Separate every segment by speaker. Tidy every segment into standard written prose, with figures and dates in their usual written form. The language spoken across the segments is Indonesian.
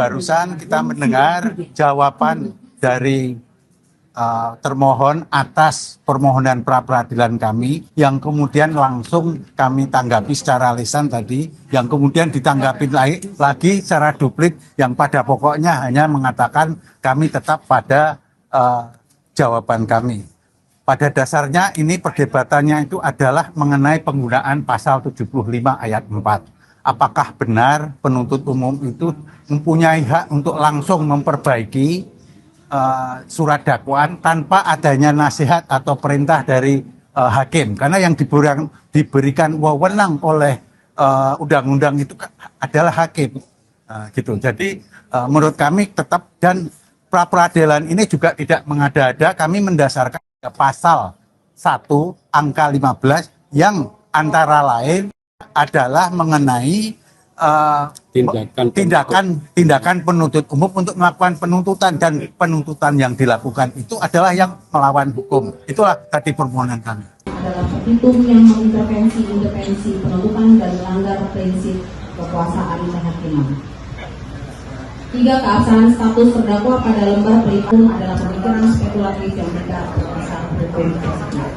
Speaker 1: Barusan kita mendengar jawaban dari termohon atas permohonan pra-peradilan kami, yang kemudian langsung kami tanggapi secara lisan tadi, yang kemudian ditanggapi lagi secara duplik, yang pada pokoknya hanya mengatakan kami tetap pada jawaban kami. Pada dasarnya ini perdebatannya itu adalah mengenai penggunaan pasal 75 ayat 4. Apakah benar penuntut umum itu mempunyai hak untuk langsung memperbaiki surat dakwaan tanpa adanya nasihat atau perintah dari hakim, karena yang diberikan wewenang oleh undang-undang itu adalah hakim, gitu. Jadi menurut kami tetap, dan pra-peradilan ini juga tidak mengada-ada. Kami mendasarkan pasal 1 angka 15 yang antara lain adalah mengenai tindakan penuntut umum untuk melakukan penuntutan, dan penuntutan yang dilakukan itu adalah yang melawan hukum. Itulah tadi permohonan kami.
Speaker 2: Adalah petitum yang mengintervensi independensi penuntutan dan melanggar prinsip kekuasaan kehakiman. 3. Keabsahan status terdakwa pada lembar berita adalah pemikiran spekulatif yang tidak berdasar hukum tersebut.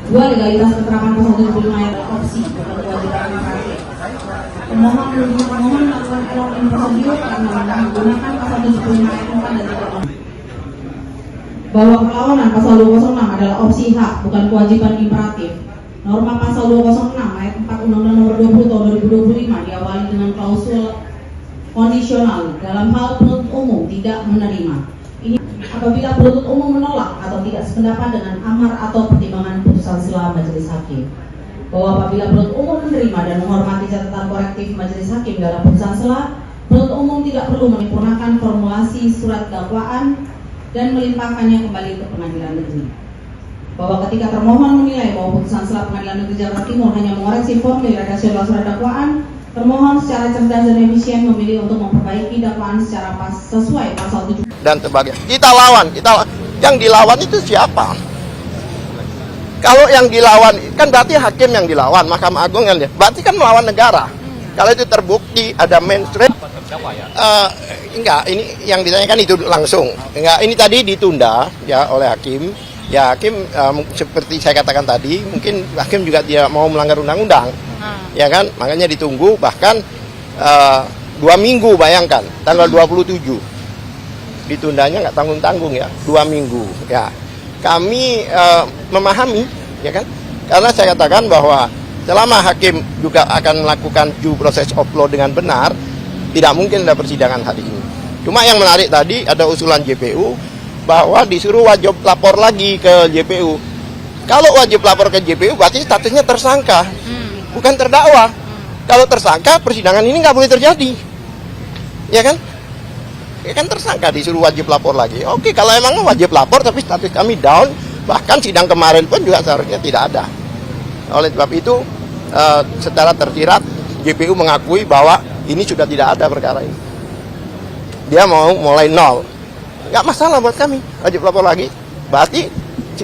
Speaker 2: 2. Legalitas keterangan pasal 75 ayat opsi bukan kewajiban imperatif. Pemohon melakukan error in procedure karena menggunakan pasal 75 ayat 4 dan 3. Bahwa perlawanan pasal 206 adalah opsi hak bukan kewajiban imperatif. Norma pasal 206 ayat 4 Undang-Undang Nomor 20 Tahun 2025 diawali dengan klausul kondisional dalam hal penuntut umum tidak menerima. Ini apabila penuntut umum menolak atau tidak sependapat dengan amar atau pertimbangan putusan sela majelis hakim. Bahwa apabila penuntut umum menerima dan menghormati catatan korektif majelis hakim dalam putusan sela, penuntut umum tidak perlu menyempurnakan formulasi surat dakwaan dan melimpahkannya kembali ke pengadilan negeri. Bahwa ketika termohon menilai bahwa putusan sela pengadilan negeri Jakarta Timur hanya mengoreksi formulir redaksional surat dakwaan, termohon secara cerdas dan efisien memilih untuk memperbaiki dakwaan secara sesuai pasal 7
Speaker 3: dan sebagainya. Kita lawan, yang dilawan itu siapa? Kalau yang dilawan kan berarti hakim yang dilawan, Mahkamah Agung yang berarti kan melawan negara. Kalau itu terbukti ada mainstream, enggak, ini yang ditanyakan itu langsung. Enggak, ini tadi ditunda ya oleh hakim. Ya hakim seperti saya katakan tadi, mungkin hakim juga tidak mau melanggar undang-undang. Ya kan, makanya ditunggu bahkan 2 minggu, bayangkan tanggal 27 ditundanya nggak tanggung-tanggung ya, 2 minggu ya. Kami memahami ya kan, karena saya katakan bahwa selama hakim juga akan melakukan due process of law dengan benar, tidak mungkin ada persidangan hari ini. Cuma yang menarik tadi ada usulan JPU bahwa disuruh wajib lapor lagi ke JPU. Kalau wajib lapor ke JPU berarti statusnya tersangka, bukan terdakwa. Kalau tersangka, persidangan ini nggak boleh terjadi, ya kan? Ya kan tersangka disuruh wajib lapor lagi. Oke, kalau emang wajib lapor tapi status kami down, bahkan sidang kemarin pun juga seharusnya tidak ada. Oleh sebab itu, secara tersirat JPU mengakui bahwa ini sudah tidak ada perkara ini. Dia mau mulai nol. Nggak masalah buat kami, wajib lapor lagi. Berarti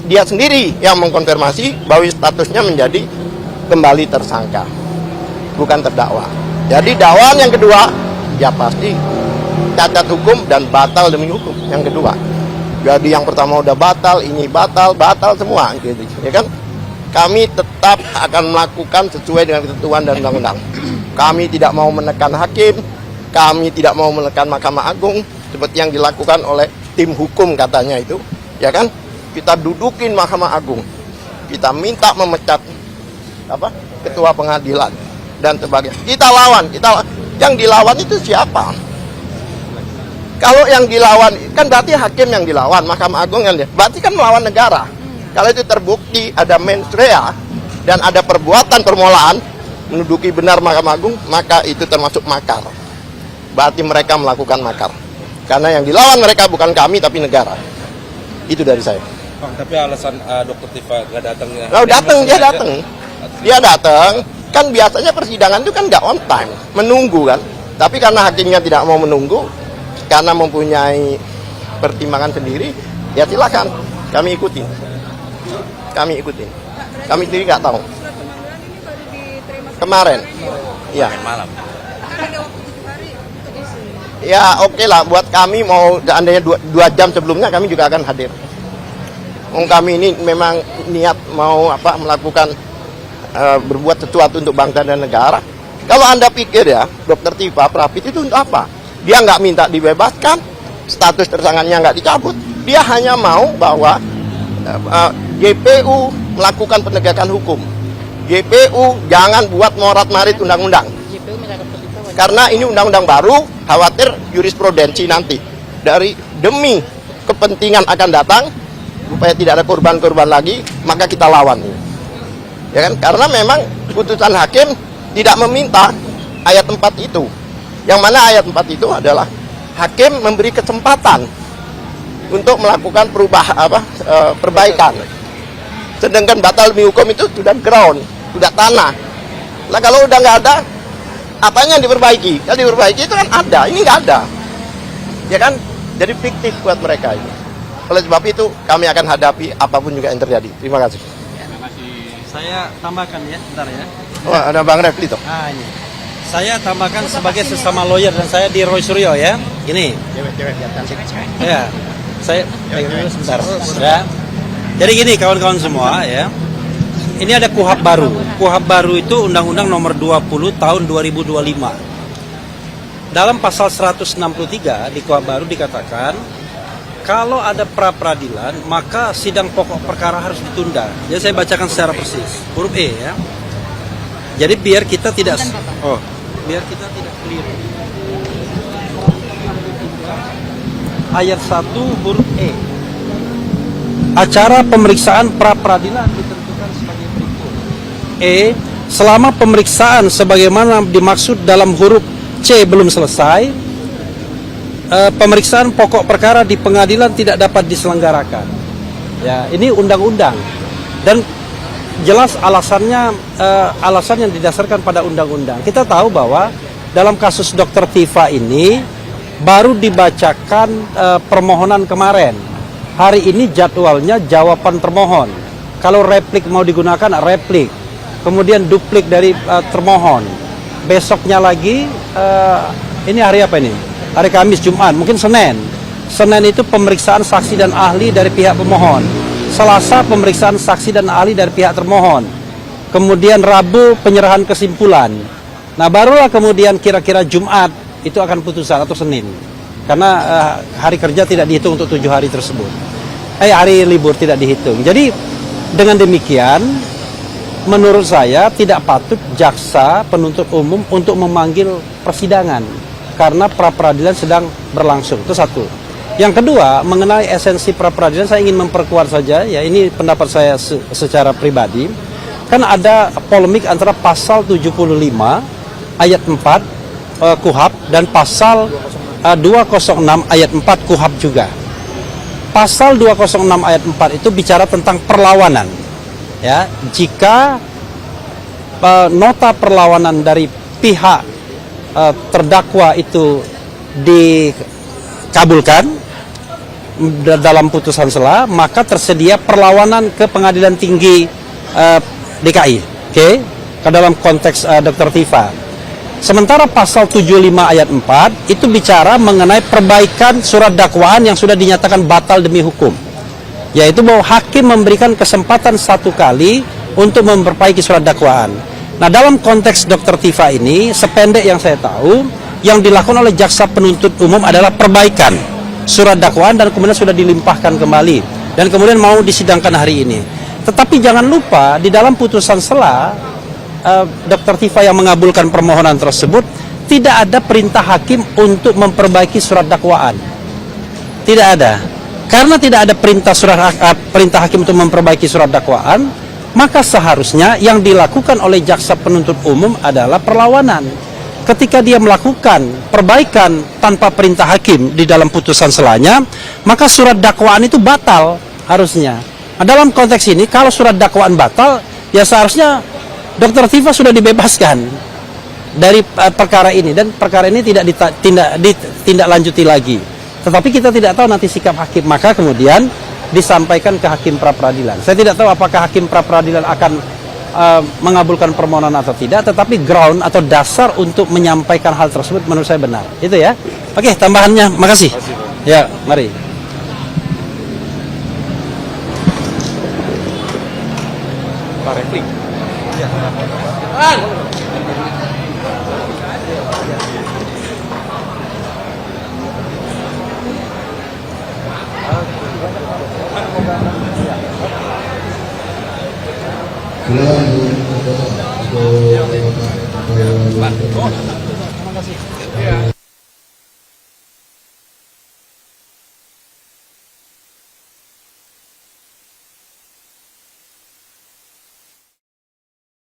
Speaker 3: dia sendiri yang mengkonfirmasi bahwa statusnya menjadi kembali tersangka, bukan terdakwa. Jadi dakwaan yang kedua, ya pasti cacat hukum dan batal demi hukum yang kedua. Jadi yang pertama udah batal, ini batal semua gitu, ya kan? Kami tetap akan melakukan sesuai dengan ketentuan dan undang-undang. Kami tidak mau menekan hakim, kami tidak mau menekan Mahkamah Agung seperti yang dilakukan oleh tim hukum katanya itu, ya kan? Kita dudukin Mahkamah Agung, kita minta memecat ketua pengadilan dan sebagainya. Kita lawan, yang dilawan itu siapa? Kalau yang dilawan kan berarti hakim yang dilawan, Mahkamah Agung yang berarti kan melawan negara. Kalau itu terbukti ada mens rea dan ada perbuatan permulaan menduduki benar Mahkamah Agung, maka itu termasuk makar. Berarti mereka melakukan makar. Karena yang dilawan mereka bukan kami tapi negara. Itu dari saya.
Speaker 4: Bang, tapi alasan Dr. Tifa nggak datangnya?
Speaker 3: Oh, dia datang. Kan biasanya persidangan itu kan nggak on time, menunggu kan. Tapi karena hakimnya tidak mau menunggu, karena mempunyai pertimbangan sendiri, ya silakan kami ikutin. Kami sendiri nggak tahu. Kemarin, ya.
Speaker 4: Malam.
Speaker 3: Ya oke lah, buat kami mau seandainya 2 jam sebelumnya kami juga akan hadir. Kami ini memang niat mau melakukan berbuat sesuatu untuk bangsa dan negara. Kalau Anda pikir ya, Dr. Tifa Prapit itu untuk apa? Dia nggak minta dibebaskan, status tersangkanya nggak dicabut. Dia hanya mau bahwa GPU melakukan penegakan hukum. GPU jangan buat morat-marit undang-undang. Karena ini undang-undang baru, khawatir jurisprudensi nanti. Demi kepentingan akan datang, supaya tidak ada korban-korban lagi, maka kita lawan. Ya kan? Karena memang putusan hakim tidak meminta ayat 4 itu. Yang mana ayat 4 itu adalah hakim memberi kesempatan untuk melakukan perbaikan. Sedangkan batal demi hukum itu sudah ground, sudah tanah. Lah kalau udah nggak ada, apanya yang diperbaiki? Yang diperbaiki itu kan ada, ini nggak ada. Ya kan? Jadi fiktif buat mereka ini. Oleh sebab itu kami akan hadapi apapun juga yang terjadi. Terima kasih.
Speaker 5: Saya tambahkan ya, bentar ya.
Speaker 3: Oh, ada Bang Refli tuh.
Speaker 5: Nah, ini. Saya tambahkan sebagai sesama lawyer dan saya di Roy Suryo ya. Ini.
Speaker 3: Cewek-cewek biar cantik.
Speaker 5: Ya. Saya pegang dulu sebentar. Ya. Jadi gini kawan-kawan semua ya. Ini ada KUHP baru. KUHP baru itu Undang-Undang Nomor 20 Tahun 2025. Dalam pasal 163 di KUHP baru dikatakan kalau ada pra-peradilan maka sidang pokok perkara harus ditunda. Jadi saya bacakan secara persis. Huruf E ya. Jadi biar kita tidak keliru. Ayat 1 huruf E. Acara pemeriksaan pra-peradilan ditentukan sebagai berikut. E. Selama pemeriksaan sebagaimana dimaksud dalam huruf C belum selesai, pemeriksaan pokok perkara di pengadilan tidak dapat diselenggarakan. Ya, ini undang-undang dan jelas alasannya alasan yang didasarkan pada undang-undang. Kita tahu bahwa dalam kasus Dr. Tifa ini baru dibacakan permohonan kemarin. Hari ini jadwalnya jawaban termohon. Kalau replik mau digunakan replik, kemudian duplik dari termohon. Besoknya lagi ini hari apa ini? Hari Kamis, Jumat, mungkin Senin. Senin itu pemeriksaan saksi dan ahli dari pihak pemohon. Selasa pemeriksaan saksi dan ahli dari pihak termohon. Kemudian Rabu penyerahan kesimpulan. Nah barulah kemudian kira-kira Jumat itu akan putusan atau Senin. Karena hari kerja tidak dihitung untuk 7 hari tersebut. Hari libur tidak dihitung. Jadi dengan demikian menurut saya tidak patut jaksa penuntut umum untuk memanggil persidangan. Karena pra-peradilan sedang berlangsung. Itu satu. Yang kedua, mengenai esensi pra-peradilan saya ingin memperkuat saja, ya ini pendapat saya secara pribadi. Kan ada polemik antara pasal 75 ayat 4 KUHP dan pasal 206 ayat 4 KUHP juga. Pasal 206 ayat 4 itu bicara tentang perlawanan. Ya, jika nota perlawanan dari pihak terdakwa itu dikabulkan dalam putusan sela, maka tersedia perlawanan ke Pengadilan Tinggi DKI, oke? Ke dalam konteks Dr. Tifa. Sementara pasal 75 ayat 4 itu bicara mengenai perbaikan surat dakwaan yang sudah dinyatakan batal demi hukum. Yaitu bahwa hakim memberikan kesempatan 1 kali untuk memperbaiki surat dakwaan. Nah dalam konteks Dr. Tifa ini, sependek yang saya tahu, yang dilakukan oleh jaksa penuntut umum adalah perbaikan surat dakwaan dan kemudian sudah dilimpahkan kembali dan kemudian mau disidangkan hari ini. Tetapi jangan lupa di dalam putusan sela Dr. Tifa yang mengabulkan permohonan tersebut tidak ada perintah hakim untuk memperbaiki surat dakwaan. Tidak ada. Karena tidak ada perintah hakim untuk memperbaiki surat dakwaan, maka seharusnya yang dilakukan oleh jaksa penuntut umum adalah perlawanan. Ketika dia melakukan perbaikan tanpa perintah hakim di dalam putusan selanya, maka surat dakwaan itu batal harusnya. Nah, dalam konteks ini, kalau surat dakwaan batal, ya seharusnya Dr. Tifa sudah dibebaskan dari perkara ini dan perkara ini tidak ditindaklanjuti lagi. Tetapi kita tidak tahu nanti sikap hakim, maka kemudian disampaikan ke hakim pra-peradilan. Saya tidak tahu apakah hakim pra-peradilan akan mengabulkan permohonan atau tidak, tetapi ground atau dasar untuk menyampaikan hal tersebut menurut saya benar. Itu ya. Oke, tambahannya, makasih. Ya, mari.
Speaker 4: Pak Refli.
Speaker 6: Silakan.